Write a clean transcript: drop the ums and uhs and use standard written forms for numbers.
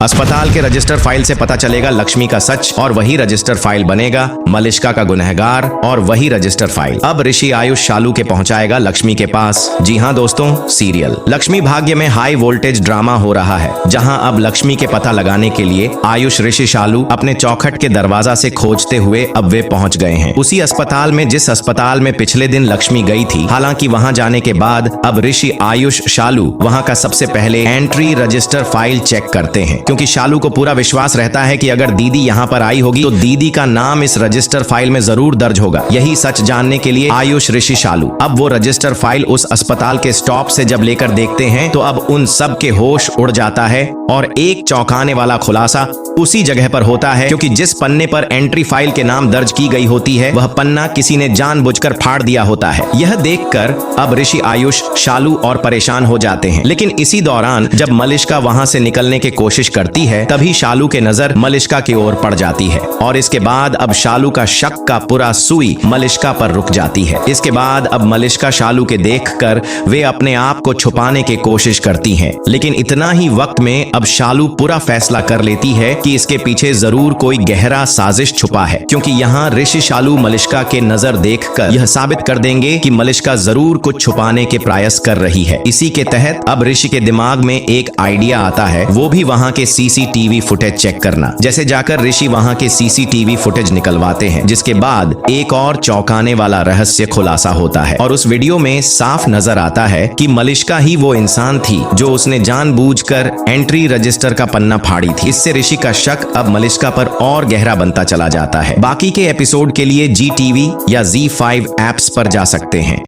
अस्पताल के register file से पता चलेगा लक्ष्मी का सच और वही रजिस्टर फाइल बनेगा मलिष्का का गुनहगार और वही रजिस्टर फाइल अब ऋषि आयुष शालू के पहुंचाएगा लक्ष्मी के पास। जी हाँ दोस्तों, सीरियल लक्ष्मी भाग्य में हाई वोल्टेज ड्रामा हो रहा है, जहां अब लक्ष्मी के पता लगाने के लिए आयुष ऋषि शालू अपने चौखट के दरवाजा से खोजते हुए अब वे पहुंच गए हैं उसी अस्पताल में जिस अस्पताल में पिछले दिन लक्ष्मी गई थी। हालांकि वहां जाने के बाद अब ऋषि आयुष शालू वहां का सबसे पहले एंट्री रजिस्टर फाइल चेक करते हैं, क्योंकि शालू को पूरा विश्वास रहता है कि अगर दीदी यहाँ पर आई होगी तो दीदी का नाम इस रजिस्टर फाइल में जरूर दर्ज होगा। यही सच जानने के लिए आयुष ऋषि शालू अब वो रजिस्टर फाइल उस अस्पताल के स्टॉप से जब लेकर देखते हैं तो अब उन सब के होश उड़ जाता है और एक चौंकाने वाला खुलासा उसी जगह पर होता है, क्योंकि जिस पन्ने पर एंट्री फाइल के नाम दर्ज की गई होती है वह पन्ना किसी ने जानबूझकर फाड़ दिया होता है। यह देखकर अब ऋषि आयुष शालू और परेशान हो जाते हैं, लेकिन इसी दौरान जब मलिष्का वहां से निकलने की कोशिश करती है तभी शालू के नजर मलिष्का की ओर पड़ जाती है और इसके बाद अब शालू का शक का पूरा सुई मलिष्का पर रुक जाती है। इसके बाद अब मलिष्का शालू के देखकर वे अपने आप को छुपाने की कोशिश करती हैं, लेकिन इतना ही वक्त में अब शालू पूरा फैसला कर लेती है कि इसके पीछे जरूर कोई गहरा साजिश छुपा है, क्योंकि यहाँ ऋषि शालू मलिष्का के नजर देखकर यह साबित कर देंगे कि मलिष्का जरूर कुछ छुपाने के प्रयास कर रही है। इसी के तहत अब ऋषि के दिमाग में एक आइडिया आता है, वो भी वहाँ के सीसीटीवी फुटेज चेक करना। जैसे जाकर ऋषि वहाँ के सीसीटीवी फुटेज निकलवाते हैं, जिसके बाद एक और चौंकाने वाला रहस्य खुलासा होता है और उस वीडियो में साफ नजर आता है कि मलिष्का ही वो इंसान थी जो उसने जानबूझकर एंट्री रजिस्टर का पन्ना फाड़ी थी। इससे ऋषि का शक अब मलिष्का पर और गहरा बनता चला जाता है। बाकी के एपिसोड के लिए जी टीवी या ZEE5 ऐप्स पर जा सकते हैं।